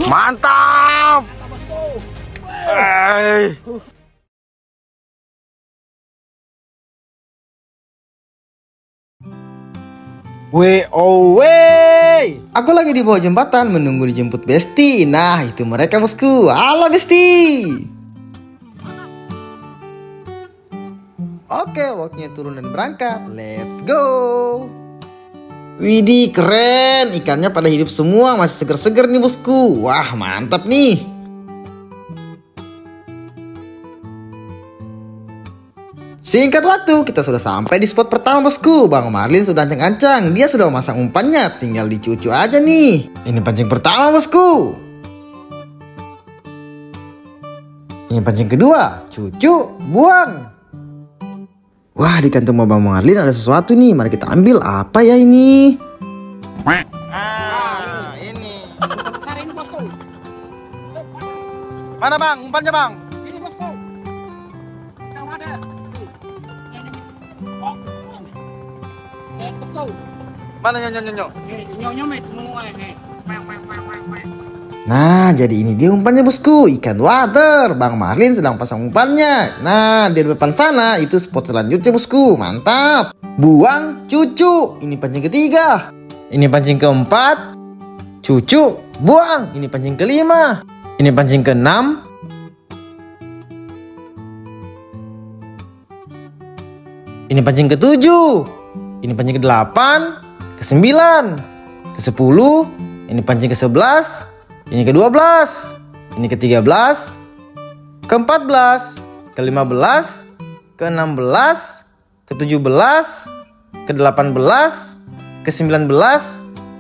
Mantap. Wey, aku lagi di bawah jembatan menunggu dijemput Besti. Nah, itu mereka bosku. Halo Besti. Oke, waktunya turun dan berangkat. Let's go. Widih, keren. Ikannya pada hidup semua, masih seger-seger nih bosku. Wah, mantap nih. Singkat waktu, kita sudah sampai di spot pertama bosku. Bang Marlin sudah ancang-ancang. Dia sudah memasang umpannya, tinggal dicucu aja nih. Ini pancing pertama bosku. Ini pancing kedua, cucu, buang. Wah, di kantung Bang Marlin ada sesuatu nih. Mari kita ambil. Apa ya ini? Ini. Mana bang? Umpannya bang? Ini bosku. Yang ada. Bosku. Mana nyonya? Nah, jadi ini dia umpannya bosku. Ikan water. Bang Marlin sedang pasang umpannya. Nah, di depan sana itu spot selanjutnya bosku. Mantap. Buang, cucu. Ini pancing ketiga. Ini pancing keempat. Cucu, buang. Ini pancing kelima. Ini pancing keenam. Ini pancing ketujuh. Ini pancing ke-8, ke-9, ke-10. Ini pancing ke-11. Ini ke-12. Ini ke-13, ke-14, ke-15, ke-16, ke-17, ke-18, ke-19,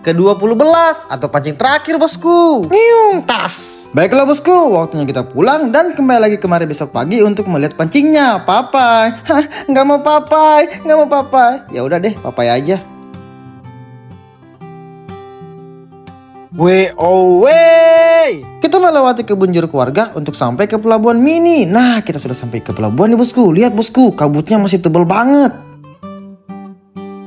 ke-20 atau pancing terakhir bosku. Nyung, tas. Baiklah bosku, waktunya kita pulang dan kembali lagi kemari besok pagi untuk melihat pancingnya. Papai. Hah, nggak mau papai, nggak mau papai. Ya udah deh, papai aja. Wey. Kita melewati kebun jeruk warga untuk sampai ke pelabuhan mini. Nah, kita sudah sampai ke pelabuhan nih bosku. Lihat bosku, kabutnya masih tebal banget.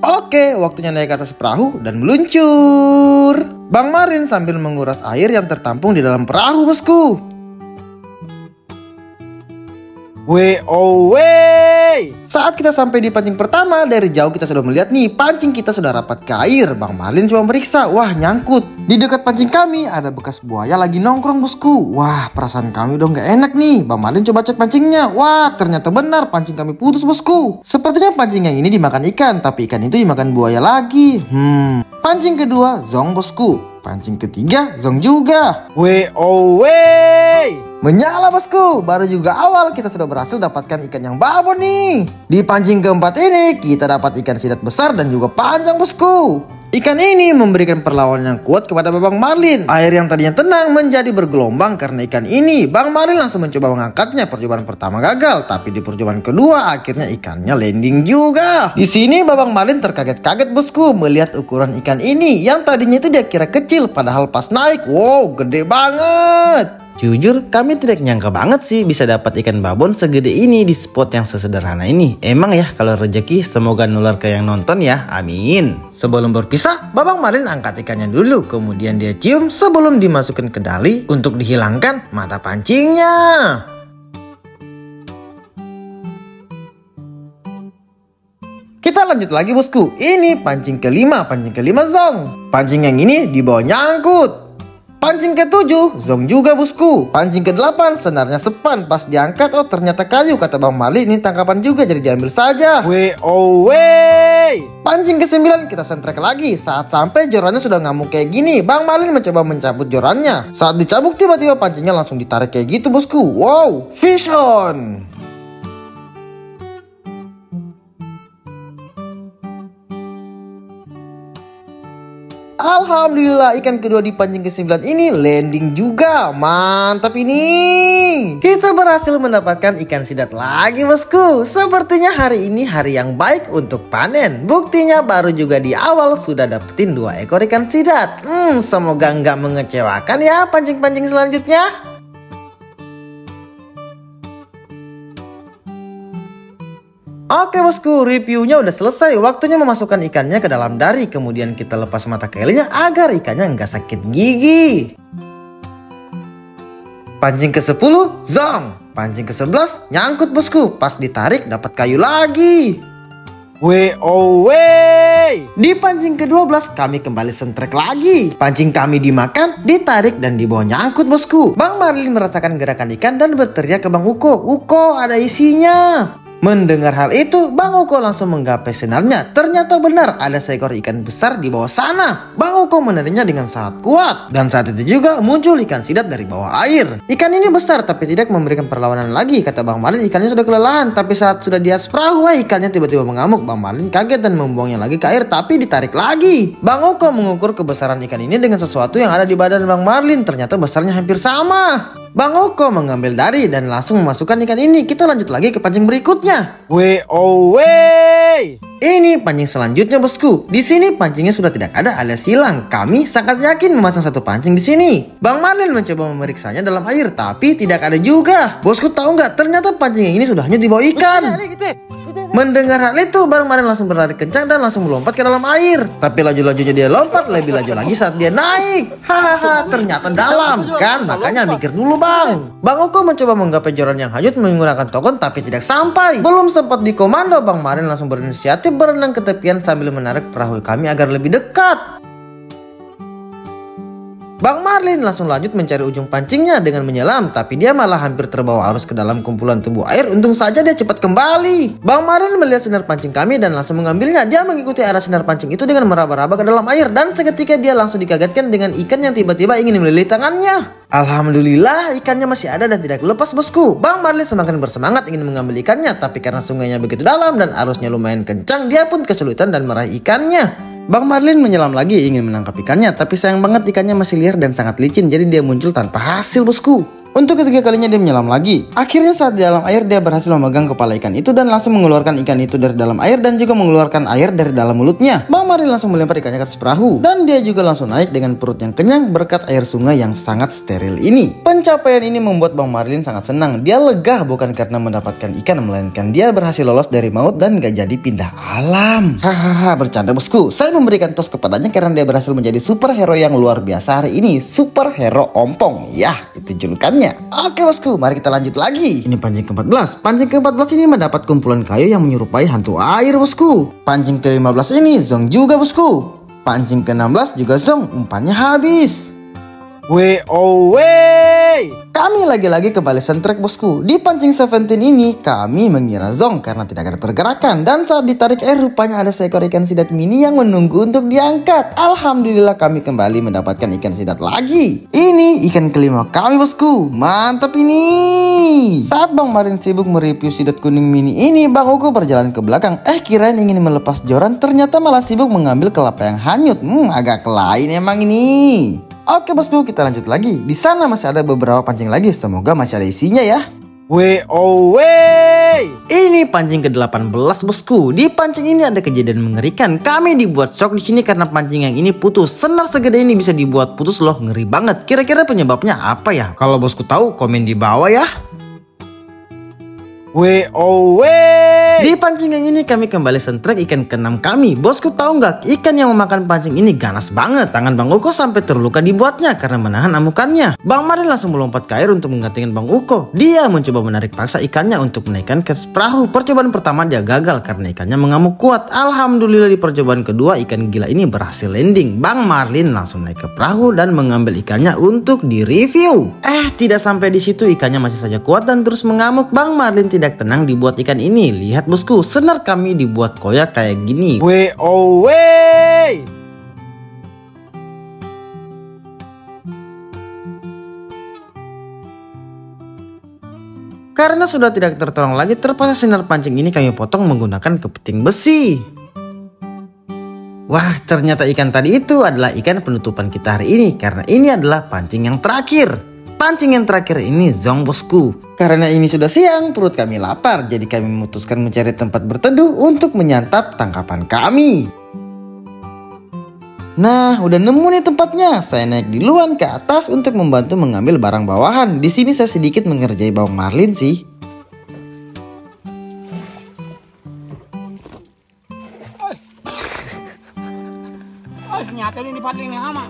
Oke, waktunya naik ke atas perahu dan meluncur. Bang Marlin sambil menguras air yang tertampung di dalam perahu bosku. Wey. Saat kita sampai di pancing pertama, dari jauh kita sudah melihat nih, pancing kita sudah rapat ke air. Bang Marlin coba meriksa, wah nyangkut. Di dekat pancing kami ada bekas buaya lagi nongkrong bosku. Wah, perasaan kami udah nggak enak nih. Bang Marlin coba cek pancingnya. Wah, ternyata benar pancing kami putus bosku. Sepertinya pancing yang ini dimakan ikan, tapi ikan itu dimakan buaya lagi. Pancing kedua, zong bosku. Pancing ketiga, zong juga. Wey. Menyala bosku, baru juga awal kita sudah berhasil dapatkan ikan yang babon nih. Di pancing keempat ini kita dapat ikan sidat besar dan juga panjang bosku. Ikan ini memberikan perlawanan yang kuat kepada Bang Marlin. Air yang tadinya tenang menjadi bergelombang karena ikan ini. Bang Marlin langsung mencoba mengangkatnya. Percobaan pertama gagal, tapi di percobaan kedua akhirnya ikannya landing juga. Di sini Bang Marlin terkaget-kaget bosku melihat ukuran ikan ini yang tadinya itu dia kira kecil, padahal pas naik, wow, gede banget. Jujur, kami tidak nyangka banget sih bisa dapat ikan babon segede ini di spot yang sesederhana ini. Emang ya, kalau rezeki semoga nular ke yang nonton ya, amin. Sebelum berpisah, Babang Marlin angkat ikannya dulu, kemudian dia cium sebelum dimasukkan ke dali untuk dihilangkan mata pancingnya. Kita lanjut lagi bosku. Ini pancing kelima zong. Pancing yang ini di bawah nyangkut. Pancing ke-7, zong juga bosku. Pancing ke-8, senarnya sepan. Pas diangkat, oh ternyata kayu. Kata Bang Marlin, ini tangkapan juga, jadi diambil saja. Wey. Pancing ke-9, kita sentrek lagi. Saat sampai jorannya sudah ngamuk kayak gini, Bang Marlin mencoba mencabut jorannya. Saat dicabuk, tiba-tiba pancingnya langsung ditarik kayak gitu bosku. Wow, fish on. Alhamdulillah ikan kedua di pancing ke-9 ini landing juga. Mantap ini. Kita berhasil mendapatkan ikan sidat lagi bosku. Sepertinya hari ini hari yang baik untuk panen. Buktinya baru juga di awal sudah dapetin 2 ekor ikan sidat. Semoga nggak mengecewakan ya pancing-pancing selanjutnya. Oke bosku, reviewnya udah selesai. Waktunya memasukkan ikannya ke dalam dari. Kemudian kita lepas mata kailnya agar ikannya nggak sakit gigi. Pancing ke-10, zong. Pancing ke-11, nyangkut bosku. Pas ditarik dapat kayu lagi. Di pancing ke-12 kami kembali sentrek lagi. Pancing kami dimakan, ditarik dan dibawa nyangkut bosku. Bang Marlin merasakan gerakan ikan dan berteriak ke Bang Uko, "Uko, ada isinya." Mendengar hal itu, Bang Uko langsung menggapai senarnya. Ternyata benar ada seekor ikan besar di bawah sana. Bang Uko menariknya dengan sangat kuat. Dan saat itu juga muncul ikan sidat dari bawah air. Ikan ini besar tapi tidak memberikan perlawanan lagi. Kata Bang Marlin ikannya sudah kelelahan. Tapi saat sudah di atas perahu, ikannya tiba-tiba mengamuk. Bang Marlin kaget dan membuangnya lagi ke air tapi ditarik lagi. Bang Uko mengukur kebesaran ikan ini dengan sesuatu yang ada di badan Bang Marlin. Ternyata besarnya hampir sama. Bang Uko mengambil dari dan langsung memasukkan ikan ini. Kita lanjut lagi ke pancing berikutnya. Ini pancing selanjutnya bosku. Di sini pancingnya sudah tidak ada alias hilang. Kami sangat yakin memasang satu pancing di sini. Bang Marlin mencoba memeriksanya dalam air tapi tidak ada juga. Bosku tahu nggak? Ternyata pancing ini sudah hanya dibawa ikan. Mendengar hal itu, Bang Marlin langsung berlari kencang dan langsung melompat ke dalam air. Tapi laju-lajunya dia lompat lebih laju lagi saat dia naik. Hahaha, ternyata dalam kan? Makanya mikir dulu bang. Bang Uko mencoba menggapai joran yang hanyut menggunakan tokon tapi tidak sampai. Belum sempat dikomando, Bang Marlin langsung berinisiatif berenang ke tepian sambil menarik perahu kami agar lebih dekat. Bang Marlin langsung lanjut mencari ujung pancingnya dengan menyelam, tapi dia malah hampir terbawa arus ke dalam kumpulan tubuh air. Untung saja dia cepat kembali. Bang Marlin melihat sinar pancing kami dan langsung mengambilnya. Dia mengikuti arah sinar pancing itu dengan meraba-raba ke dalam air, dan seketika dia langsung dikagetkan dengan ikan yang tiba-tiba ingin melilit tangannya. Alhamdulillah ikannya masih ada dan tidak lepas bosku. Bang Marlin semakin bersemangat ingin mengambil ikannya, tapi karena sungainya begitu dalam dan arusnya lumayan kencang, dia pun kesulitan dan meraih ikannya. Bang Marlin menyelam lagi ingin menangkap ikannya, tapi sayang banget ikannya masih liar dan sangat licin, jadi dia muncul tanpa hasil bosku. Untuk ketiga kalinya dia menyelam lagi. Akhirnya saat di dalam air dia berhasil memegang kepala ikan itu dan langsung mengeluarkan ikan itu dari dalam air dan juga mengeluarkan air dari dalam mulutnya. Bang Marlin langsung melempar ikannya ke atas perahu dan dia juga langsung naik dengan perut yang kenyang berkat air sungai yang sangat steril ini. Pencapaian ini membuat Bang Marlin sangat senang. Dia lega bukan karena mendapatkan ikan, melainkan dia berhasil lolos dari maut dan gak jadi pindah alam. Hahaha, bercanda bosku. Saya memberikan tos kepadanya karena dia berhasil menjadi superhero yang luar biasa hari ini. Superhero ompong. Yah, itu julukannya. Oke bosku, mari kita lanjut lagi. Ini pancing ke-14. Pancing ke-14 ini mendapat kumpulan kayu yang menyerupai hantu air bosku. Pancing ke-15 ini zong juga bosku. Pancing ke-16 juga zong, umpannya habis. Kami lagi-lagi kembali sentrek bosku. Di pancing 17 ini kami mengira zong karena tidak ada pergerakan. Dan saat ditarik air rupanya ada seekor ikan sidat mini yang menunggu untuk diangkat. Alhamdulillah kami kembali mendapatkan ikan sidat lagi. Ini ikan kelima kami bosku. Mantap ini. Saat Bang Marlin sibuk mereview sidat kuning mini ini, Bang Uko berjalan ke belakang. Kirain ingin melepas joran, ternyata malah sibuk mengambil kelapa yang hanyut. Agak lain emang ini. Oke bosku, kita lanjut lagi. Di sana masih ada beberapa pancing lagi. Semoga masih ada isinya ya. Ini pancing ke-18 bosku. Di pancing ini ada kejadian mengerikan. Kami dibuat shock di sini karena pancing yang ini putus. Senar segede ini bisa dibuat putus loh, ngeri banget. Kira-kira penyebabnya apa ya? Kalau bosku tahu komen di bawah ya. Di pancing yang ini kami kembali sentrek ikan ke-6 kami. Bosku tahu nggak, ikan yang memakan pancing ini ganas banget. Tangan Bang Uko sampai terluka dibuatnya karena menahan amukannya. Bang Marlin langsung melompat ke air untuk menggantikan Bang Uko. Dia mencoba menarik paksa ikannya untuk menaikkan ke perahu. Percobaan pertama dia gagal karena ikannya mengamuk kuat. Alhamdulillah di percobaan kedua ikan gila ini berhasil landing. Bang Marlin langsung naik ke perahu dan mengambil ikannya untuk direview. Tidak sampai di situ, ikannya masih saja kuat dan terus mengamuk. Bang Marlin tidak tenang dibuat ikan ini. Lihat bosku, senar kami dibuat koyak kayak gini. Karena sudah tidak tertolong lagi, terpaksa sinar pancing ini kami potong menggunakan kepiting besi. Wah, ternyata ikan tadi itu adalah ikan penutupan kita hari ini. Karena ini adalah pancing yang terakhir. Pancing yang terakhir ini zong bosku. Karena ini sudah siang, perut kami lapar. Jadi kami memutuskan mencari tempat berteduh untuk menyantap tangkapan kami. Nah, udah nemu nih tempatnya. Saya naik duluan ke atas untuk membantu mengambil barang bawahan. Di sini saya sedikit mengerjai Bang Marlin sih. Ternyata ini paling yang ama.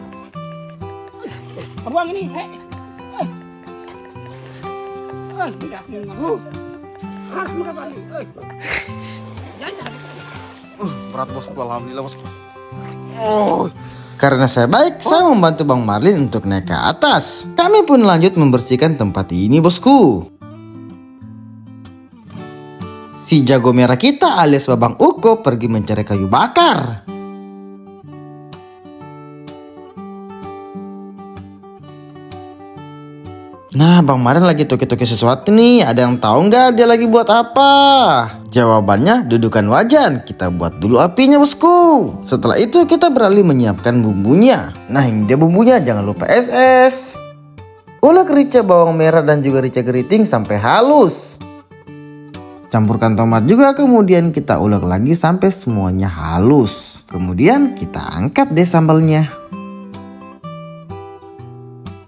Buang ini. Tidak mengganggu. Harus mereka balik. Berat bosku, alhamdulillah bosku. Karena saya baik, saya membantu Bang Marlin untuk naik ke atas. Kami pun lanjut membersihkan tempat ini bosku. Si jago merah kita alias Babang Uko pergi mencari kayu bakar. Nah, Bang Marlin lagi toki-toki sesuatu nih. Ada yang tahu nggak dia lagi buat apa? Jawabannya dudukan wajan. Kita buat dulu apinya bosku. Setelah itu kita beralih menyiapkan bumbunya. Nah, ini dia bumbunya. Jangan lupa SS. Ulek rica bawang merah dan juga rica keriting sampai halus. Campurkan tomat juga, kemudian kita ulek lagi sampai semuanya halus. Kemudian kita angkat deh sambalnya.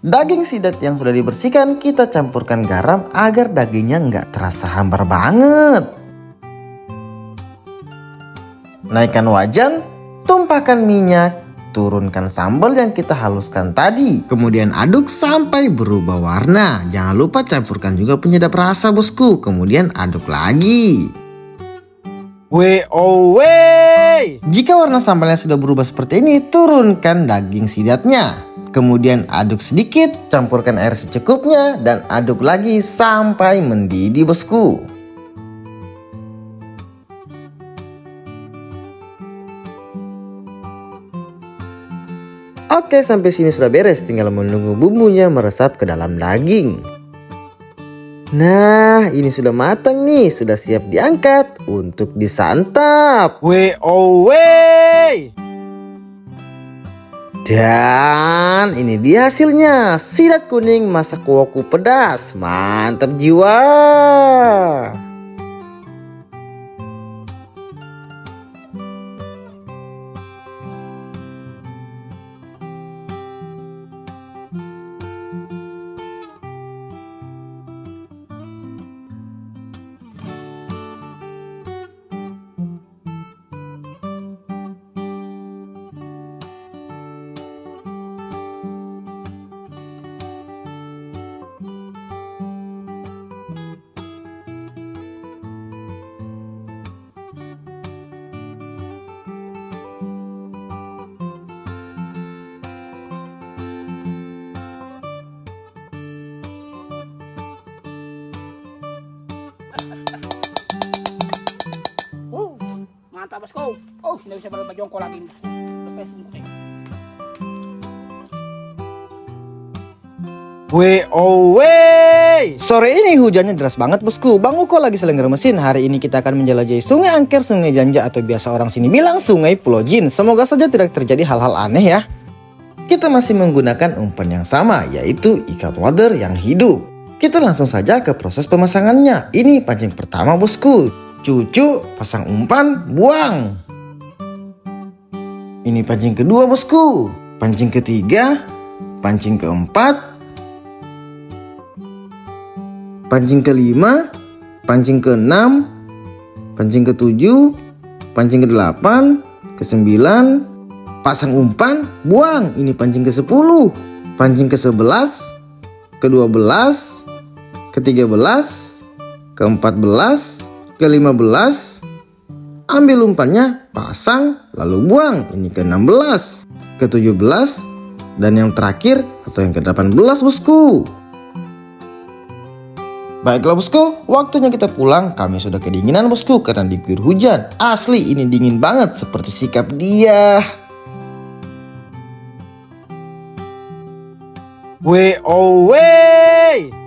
Daging sidat yang sudah dibersihkan kita campurkan garam agar dagingnya nggak terasa hambar banget. Naikkan wajan, tumpahkan minyak, turunkan sambal yang kita haluskan tadi. Kemudian aduk sampai berubah warna. Jangan lupa campurkan juga penyedap rasa bosku. Kemudian aduk lagi. Jika warna sambalnya sudah berubah seperti ini, turunkan daging sidatnya. Kemudian aduk sedikit, campurkan air secukupnya, dan aduk lagi sampai mendidih bosku. Oke, sampai sini sudah beres, tinggal menunggu bumbunya meresap ke dalam daging. Nah, ini sudah matang nih, sudah siap diangkat untuk disantap. Dan ini dia hasilnya, sidat kuning masak woku pedas, mantap jiwa. Mantap bosku. Tidak bisa berbajongko lagi. Lepas ini. Sore ini hujannya deras banget bosku. Bang Uko lagi selenggar mesin. Hari ini kita akan menjelajahi Sungai Angker, Sungai Janja, atau biasa orang sini bilang Sungai Pulau Jin. Semoga saja tidak terjadi hal-hal aneh ya. Kita masih menggunakan umpan yang sama, yaitu ikan wader yang hidup. Kita langsung saja ke proses pemasangannya. Ini pancing pertama bosku. Cucu, pasang umpan, buang. Ini pancing kedua bosku. Pancing ketiga, pancing keempat, pancing kelima, pancing keenam, pancing ketujuh, pancing kedelapan, kesembilan, pasang umpan, buang. Ini pancing ke-10, pancing ke-11, ke-12, ke-13, ke-14, ke-15, ambil umpannya, pasang, lalu buang. Ini ke-16, ke-17, dan yang terakhir atau yang ke-18 bosku. Baiklah bosku, waktunya kita pulang. Kami sudah kedinginan bosku karena diguyur hujan. Asli ini dingin banget seperti sikap dia.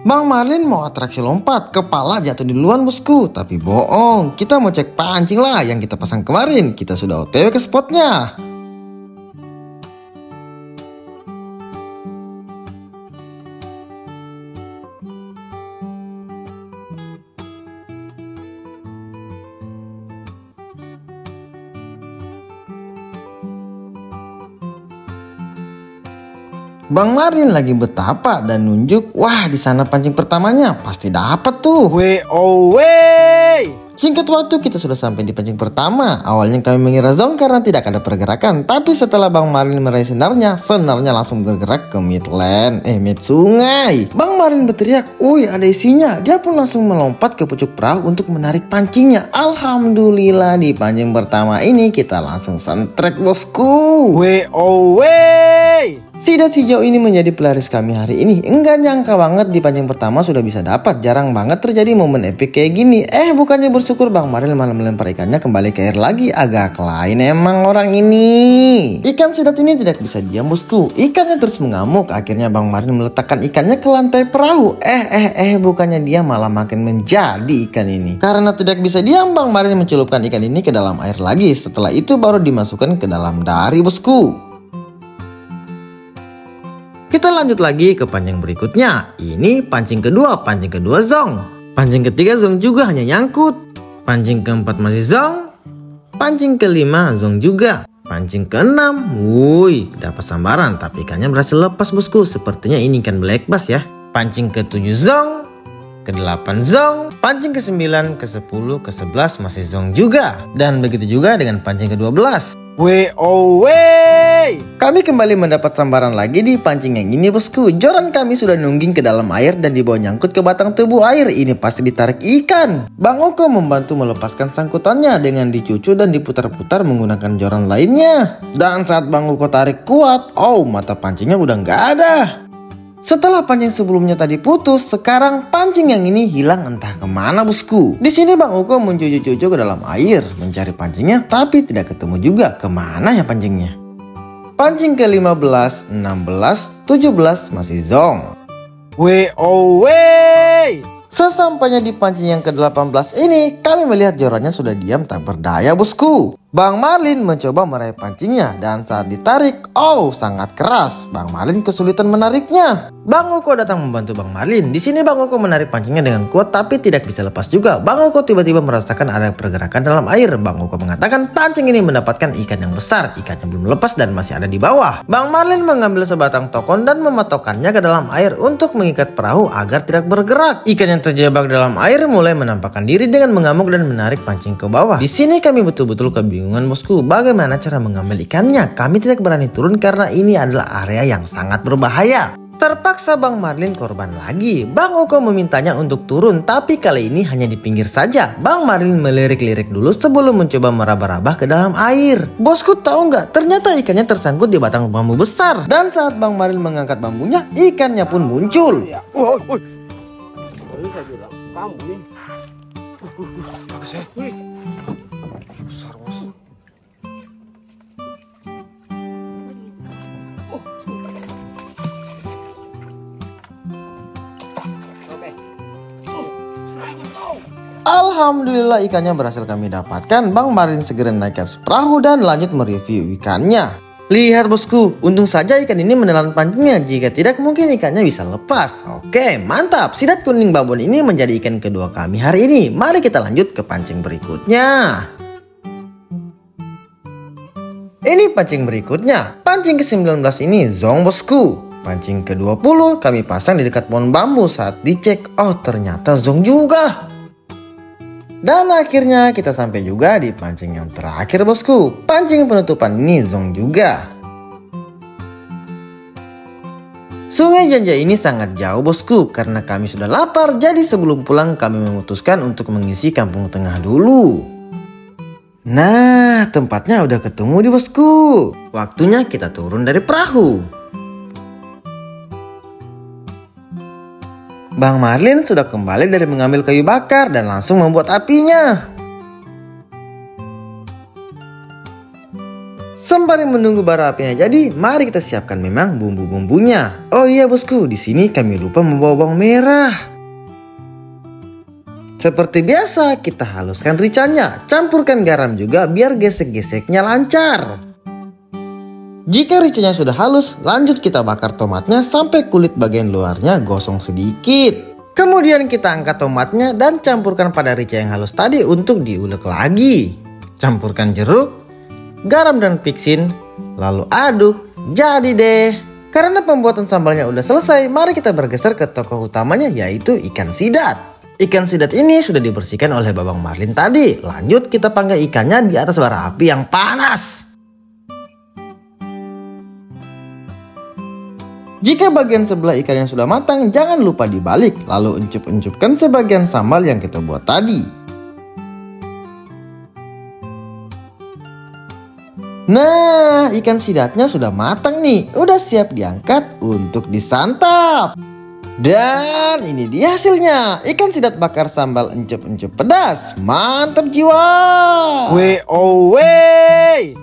Bang Marlin mau atraksi lompat, kepala jatuh duluan bosku. Tapi bohong, kita mau cek pancing lah yang kita pasang kemarin. Kita sudah OTW ke spotnya. Bang Marlin lagi betapa dan nunjuk, wah di sana pancing pertamanya pasti dapat tuh. Singkat waktu kita sudah sampai di pancing pertama. Awalnya kami mengira zong karena tidak ada pergerakan, tapi setelah Bang Marlin meraih senarnya langsung bergerak ke mid sungai. Bang Marlin berteriak, "Woi, ada isinya." Dia pun langsung melompat ke pucuk perahu untuk menarik pancingnya. Alhamdulillah di pancing pertama ini kita langsung sentrek bosku. Sidat hijau ini menjadi pelaris kami hari ini. Enggak nyangka banget di pancing pertama sudah bisa dapat. Jarang banget terjadi momen epic kayak gini. Bukannya bersyukur, Bang Marlin malah melempar ikannya kembali ke air lagi. Agak lain emang orang ini. Ikan sidat ini tidak bisa diam bosku. Ikannya terus mengamuk. Akhirnya Bang Marlin meletakkan ikannya ke lantai perahu. Bukannya dia malah makin menjadi ikan ini. Karena tidak bisa diam, Bang Marlin mencelupkan ikan ini ke dalam air lagi. Setelah itu baru dimasukkan ke dalam dari bosku. Kita lanjut lagi ke pancing berikutnya. Ini pancing kedua zong. Pancing ketiga zong juga hanya nyangkut. Pancing keempat masih zong. Pancing kelima zong juga. Pancing keenam, dapat sambaran tapi ikannya berhasil lepas bosku. Sepertinya ini ikan black bass ya. Pancing ketujuh zong. Ke-8 zong, pancing ke-9, ke-10, ke-11 masih zong juga. Dan begitu juga dengan pancing ke-12. Kami kembali mendapat sambaran lagi di pancing yang ini bosku. Joran kami sudah nungging ke dalam air dan dibawa nyangkut ke batang tebu air. Ini pasti ditarik ikan. Bang Oko membantu melepaskan sangkutannya dengan dicucu dan diputar-putar menggunakan joran lainnya. Dan saat Bang Oko tarik kuat, mata pancingnya udah nggak ada. Setelah pancing sebelumnya tadi putus, sekarang pancing yang ini hilang entah kemana bosku. Di sini Bang Uko mencucu-cucu ke dalam air mencari pancingnya, tapi tidak ketemu juga. Kemana ya pancingnya? Pancing ke-15, 16, 17 masih zong. Sesampainya di pancing yang ke-18 ini, kami melihat jorannya sudah diam tak berdaya bosku. Bang Marlin mencoba meraih pancingnya dan saat ditarik, sangat keras. Bang Marlin kesulitan menariknya. Bang Uko datang membantu Bang Marlin. Di sini Bang Uko menarik pancingnya dengan kuat tapi tidak bisa lepas juga. Bang Uko tiba-tiba merasakan ada pergerakan dalam air. Bang Uko mengatakan pancing ini mendapatkan ikan yang besar. Ikannya belum lepas dan masih ada di bawah. Bang Marlin mengambil sebatang tokon dan mematokkannya ke dalam air untuk mengikat perahu agar tidak bergerak. Ikan yang terjebak dalam air mulai menampakkan diri dengan mengamuk dan menarik pancing ke bawah. Di sini kami betul-betul kebingungan bosku. Bagaimana cara mengambil ikannya? Kami tidak berani turun karena ini adalah area yang sangat berbahaya. Terpaksa Bang Marlin korban lagi. Bang Uko memintanya untuk turun, tapi kali ini hanya di pinggir saja. Bang Marlin melirik-lirik dulu sebelum mencoba meraba-raba ke dalam air. Bosku tahu nggak? Ternyata ikannya tersangkut di batang bambu besar. Dan saat Bang Marlin mengangkat bambunya, ikannya pun muncul. Saya bilang, kamu ini. Bagus ya. Besar bos. Alhamdulillah ikannya berhasil kami dapatkan. Bang Marlin segera naikkan perahu dan lanjut mereview ikannya. Lihat bosku, untung saja ikan ini menelan pancingnya. Jika tidak mungkin ikannya bisa lepas. Oke, mantap. Sidat kuning babon ini menjadi ikan kedua kami hari ini. Mari kita lanjut ke pancing berikutnya. Ini pancing berikutnya. Pancing ke-19 ini zong bosku. Pancing ke-20 kami pasang di dekat pohon bambu. Saat dicek, ternyata zong juga. Dan akhirnya kita sampai juga di pancing yang terakhir bosku. Pancing penutupan ini zong juga. Sungai Janja ini sangat jauh bosku. Karena kami sudah lapar, jadi sebelum pulang kami memutuskan untuk mengisi kampung tengah dulu. Nah, tempatnya udah ketemu di bosku. Waktunya kita turun dari perahu. Bang Marlin sudah kembali dari mengambil kayu bakar dan langsung membuat apinya. Sembari menunggu bara apinya jadi, mari kita siapkan memang bumbu-bumbunya. Oh iya bosku, di sini kami lupa membawa bawang merah. Seperti biasa, kita haluskan ricanya. Campurkan garam juga biar gesek-geseknya lancar. Jika ricanya sudah halus, lanjut kita bakar tomatnya sampai kulit bagian luarnya gosong sedikit. Kemudian kita angkat tomatnya dan campurkan pada rica yang halus tadi untuk diulek lagi. Campurkan jeruk, garam dan pixin, lalu aduk. Jadi deh. Karena pembuatan sambalnya udah selesai, mari kita bergeser ke tokoh utamanya yaitu ikan sidat. Ikan sidat ini sudah dibersihkan oleh Babang Marlin tadi. Lanjut kita panggang ikannya di atas bara api yang panas. Jika bagian sebelah ikannya sudah matang, jangan lupa dibalik. Lalu encup-encupkan sebagian sambal yang kita buat tadi. Nah, ikan sidatnya sudah matang nih. Udah siap diangkat untuk disantap. Dan ini dia hasilnya. Ikan sidat bakar sambal encup-encup pedas. Mantap jiwa. Wey. Wey.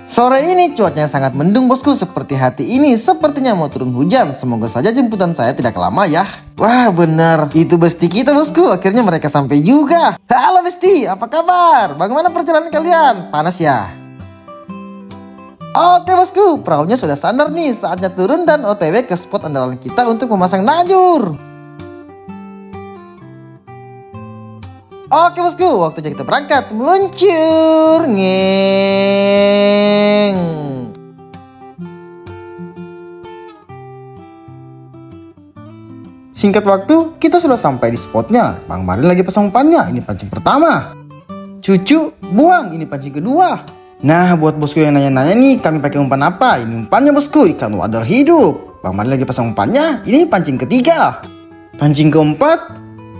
Sore ini cuacanya sangat mendung bosku, seperti hati ini sepertinya mau turun hujan. Semoga saja jemputan saya tidak lama ya. Wah bener, itu besti kita bosku, akhirnya mereka sampai juga. Halo besti, apa kabar? Bagaimana perjalanan kalian? Panas ya? Oke bosku, perahunya sudah sandar nih, saatnya turun dan OTW ke spot andalan kita untuk memasang najur. Oke bosku, waktunya kita berangkat meluncur. Ngeng. Singkat waktu, kita sudah sampai di spotnya. Bang Marlin lagi pasang umpannya, ini pancing pertama. Cucu, buang, ini pancing kedua. Nah, buat bosku yang nanya-nanya nih, kami pakai umpan apa? Ini umpannya bosku, ikan wader hidup. Bang Marlin lagi pasang umpannya, ini pancing ketiga. Pancing keempat,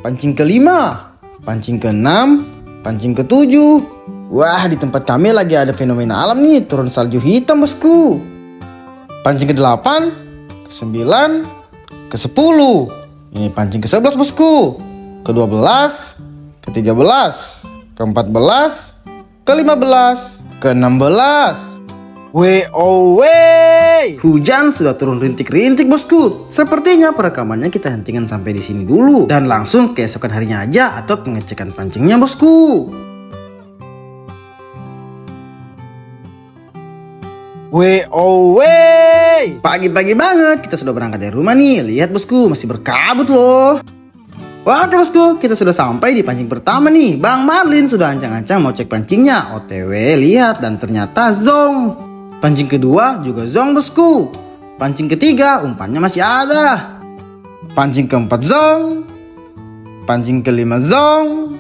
pancing kelima, pancing ke-6, pancing ke-7. Wah, di tempat kami lagi ada fenomena alam nih, turun salju hitam bosku. Pancing ke-8, ke-9, ke-10. Ini pancing ke-11 bosku. Ke-12, ke-13, ke-14, ke-15, ke-16. Wey. Hujan sudah turun rintik-rintik bosku. Sepertinya perekamannya kita hentikan sampai di sini dulu dan langsung keesokan harinya aja atau pengecekan pancingnya bosku. Wey. Pagi-pagi banget kita sudah berangkat dari rumah nih. Lihat bosku, masih berkabut loh. Oke bosku, kita sudah sampai di pancing pertama nih. Bang Marlin sudah ancang-ancang mau cek pancingnya. OTW lihat dan ternyata zong. Pancing kedua juga zong bosku. Pancing ketiga umpannya masih ada. Pancing keempat zong. Pancing kelima zong.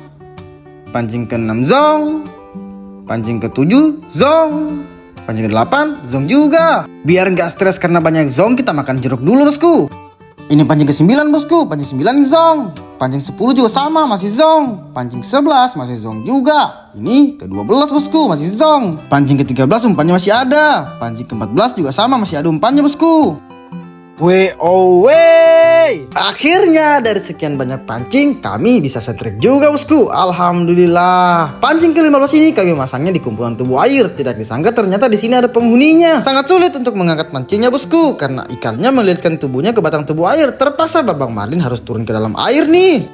Pancing keenam zong. Pancing ketujuh zong. Pancing ke-8 zong juga. Biar nggak stres karena banyak zong, kita makan jeruk dulu bosku. Ini pancing ke-9 bosku, pancing 9 zong. Pancing 10 juga sama, masih zong. Pancing 11 masih zong juga. Ini ke-12 bosku, masih zong. Pancing ke-13 umpannya masih ada. Pancing ke-14 juga sama, masih ada umpannya bosku. Wey. Akhirnya dari sekian banyak pancing kami bisa setrik juga bosku. Alhamdulillah. Pancing ke-15 ini kami masangnya di kumpulan tubuh air. Tidak disangka ternyata di sini ada penghuninya. Sangat sulit untuk mengangkat pancingnya bosku karena ikannya melilitkan tubuhnya ke batang tubuh air. Terpaksa Babang Marlin harus turun ke dalam air nih.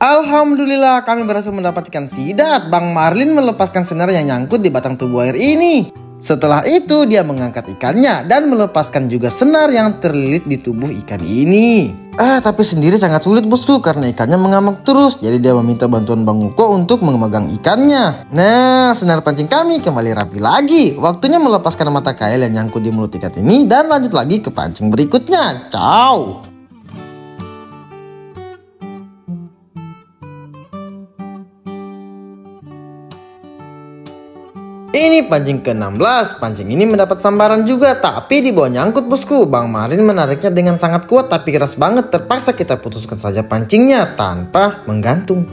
Alhamdulillah kami berhasil mendapatkan sidat. Bang Marlin melepaskan senar yang nyangkut di batang tubuh air ini. Setelah itu dia mengangkat ikannya dan melepaskan juga senar yang terlilit di tubuh ikan ini. Tapi sendiri sangat sulit bosku karena ikannya mengamuk terus. Jadi dia meminta bantuan Bang Uko untuk memegang ikannya. Nah, senar pancing kami kembali rapi lagi. Waktunya melepaskan mata kail yang nyangkut di mulut ikan ini dan lanjut lagi ke pancing berikutnya. Ciao. Ini pancing ke-16. Pancing ini mendapat sambaran juga, tapi di bawah nyangkut bosku. Bang Marlin menariknya dengan sangat kuat tapi keras banget. Terpaksa kita putuskan saja pancingnya tanpa menggantung.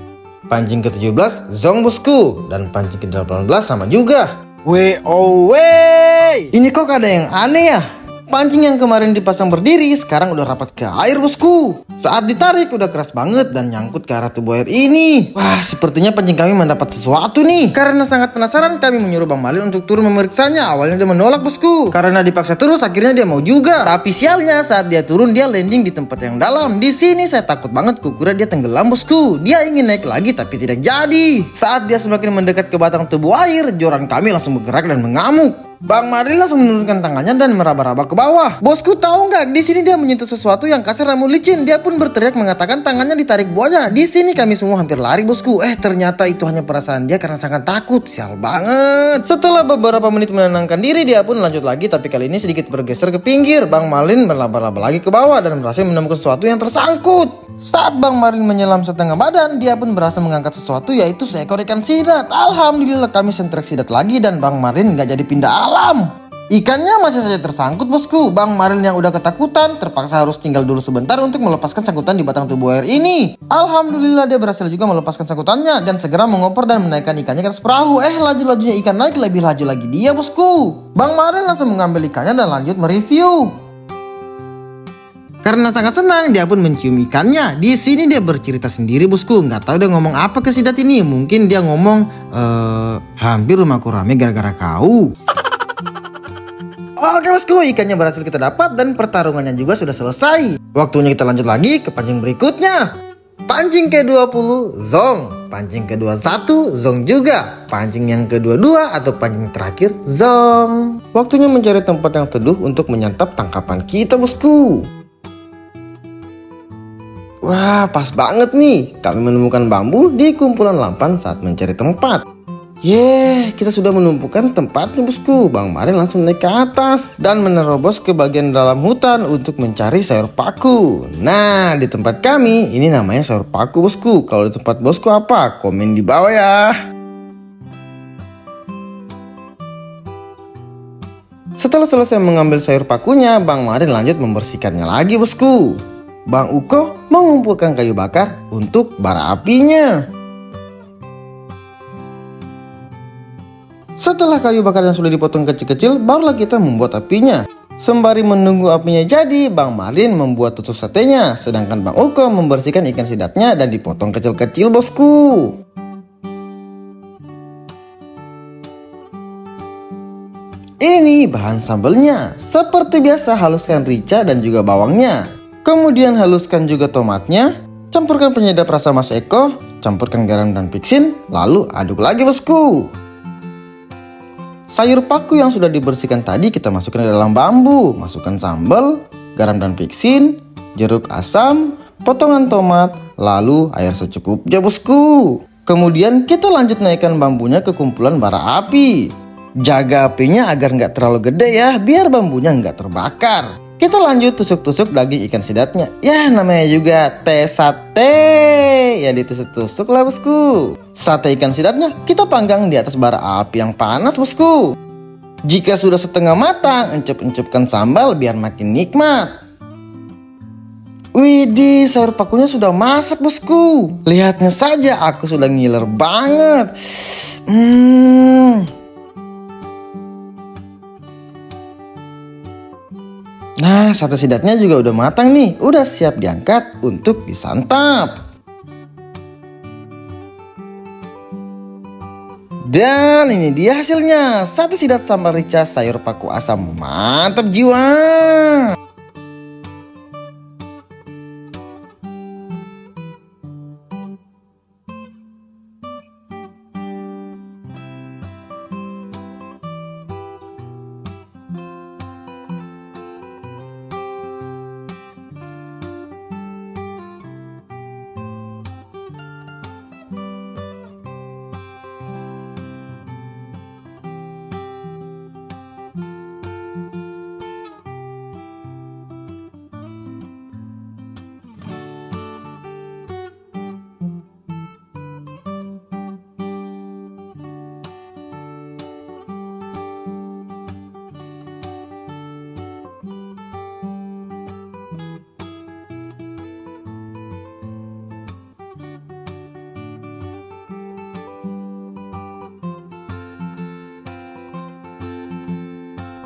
Pancing ke-17 zong bosku. Dan pancing ke-18 sama juga. Ini kok ada yang aneh ya? Pancing yang kemarin dipasang berdiri sekarang udah rapat ke air bosku. Saat ditarik udah keras banget dan nyangkut ke arah tubuh air ini. Wah, sepertinya pancing kami mendapat sesuatu nih. Karena sangat penasaran kami menyuruh Bang Marlin untuk turun memeriksanya. Awalnya dia menolak bosku. Karena dipaksa terus akhirnya dia mau juga. Tapi sialnya saat dia turun dia landing di tempat yang dalam. Di sini saya takut banget kukira dia tenggelam bosku. Dia ingin naik lagi tapi tidak jadi. Saat dia semakin mendekat ke batang tubuh air, joran kami langsung bergerak dan mengamuk. Bang Marlin langsung menurunkan tangannya dan meraba-raba ke bawah. Bosku tahu nggak? Di sini dia menyentuh sesuatu yang kasar namun licin. Dia pun berteriak mengatakan tangannya ditarik buaya. Di sini kami semua hampir lari bosku. Ternyata itu hanya perasaan dia karena sangat takut. Sial banget. Setelah beberapa menit menenangkan diri, dia pun lanjut lagi tapi kali ini sedikit bergeser ke pinggir. Bang Marlin berlaba-laba lagi ke bawah dan berhasil menemukan sesuatu yang tersangkut. Saat Bang Marlin menyelam setengah badan, dia pun berhasil mengangkat sesuatu yaitu seekor ikan sidat. Alhamdulillah kami sentrek sidat lagi dan Bang Marlin nggak jadi pindah alam. Ikannya masih saja tersangkut bosku. Bang Marlin yang udah ketakutan terpaksa harus tinggal dulu sebentar untuk melepaskan sangkutan di batang tubuh air ini. Alhamdulillah dia berhasil juga melepaskan sangkutannya dan segera mengoper dan menaikkan ikannya ke atas perahu. Laju-lajunya ikan naik lebih laju lagi dia bosku. Bang Marlin langsung mengambil ikannya dan lanjut mereview. Karena sangat senang, dia pun mencium ikannya. Di sini dia bercerita sendiri bosku. Nggak tahu dia ngomong apa ke sidat ini. Mungkin dia ngomong, hampir rumahku rame gara-gara kau. Oke bosku, ikannya berhasil kita dapat dan pertarungannya juga sudah selesai. Waktunya kita lanjut lagi ke pancing berikutnya. Pancing ke-20 zong. Pancing ke-21 zong juga. Pancing yang ke-22 atau pancing terakhir zong. Waktunya mencari tempat yang teduh untuk menyantap tangkapan kita bosku. Wah, pas banget nih. Kami menemukan bambu di kumpulan lampan saat mencari tempat. Kita sudah menumpukan tempatnya bosku. Bang Marlin langsung naik ke atas dan menerobos ke bagian dalam hutan untuk mencari sayur paku. Nah, di tempat kami ini namanya sayur paku bosku. Kalau di tempat bosku apa? Komen di bawah ya. Setelah selesai mengambil sayur pakunya, Bang Marlin lanjut membersihkannya lagi bosku. Bang Uko mengumpulkan kayu bakar untuk bara apinya. Setelah kayu bakar yang sudah dipotong kecil-kecil, barulah kita membuat apinya. Sembari menunggu apinya jadi, Bang Marlin membuat tusuk satenya, sedangkan Bang Uko membersihkan ikan sidatnya dan dipotong kecil-kecil bosku. Ini bahan sambelnya. Seperti biasa haluskan rica dan juga bawangnya. Kemudian haluskan juga tomatnya, campurkan penyedap rasa Mas Eko, campurkan garam dan pixin, lalu aduk lagi bosku. Sayur paku yang sudah dibersihkan tadi kita masukkan ke dalam bambu, masukkan sambal, garam dan pixin, jeruk asam, potongan tomat, lalu air secukupnya bosku. Kemudian kita lanjut naikkan bambunya ke kumpulan bara api. Jaga apinya agar nggak terlalu gede ya, biar bambunya nggak terbakar. Kita lanjut tusuk-tusuk daging ikan sidatnya. Ya namanya juga teh sate. Ya ditusuk-tusuk lah bosku. Sate ikan sidatnya kita panggang di atas bara api yang panas bosku. Jika sudah setengah matang, encep-encepkan sambal biar makin nikmat. Widih, sayur pakunya sudah masak bosku. Lihatnya saja aku sudah ngiler banget. Nah, sate sidatnya juga udah matang nih. Udah siap diangkat untuk disantap. Dan ini dia hasilnya. Sate sidat sambal rica sayur paku asam. Mantap jiwa.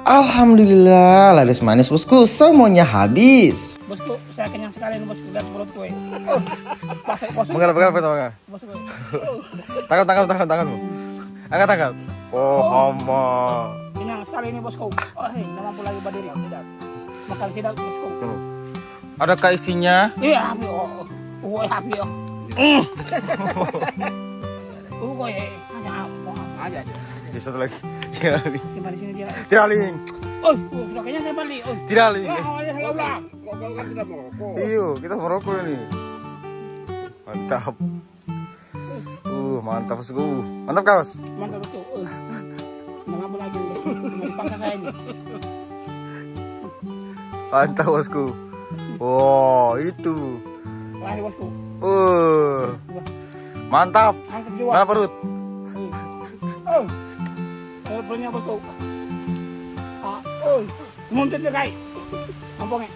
Alhamdulillah, laris manis bosku, semuanya habis. Bosku, saya kenyang sekali nih bosku, lihat perutku ya. Bosku. Pegang. Bosku. Tanganmu. Angkat tangan. Oh, hama. Kenyang sekali ini bosku. Oh, hei, nggak mampu lagi berdiri. Tidak. Makan tidak bosku. Adakah isinya? Iya, happy oh. Happy oh. Hanya aja. Di satu lagi. Tiraling. Coba di sini dia. Tiraling. Oh, sudah kenyang saya balik. Oh. Tiraling. Saya ulang. Kau kan tidak merokok. Iyo, kita merokok ini. Mantap. Mantap bosku. Mantap kaos. Mantap bosku. Nggak mampu lagi. Dipaksa saya ini. Mantap bosku. Wow, itu. Lari bosku. Mantap. Angkat jiwa. Mana perut? Oh. Perutnya bosku. Muntut dia guys. Kampungnya.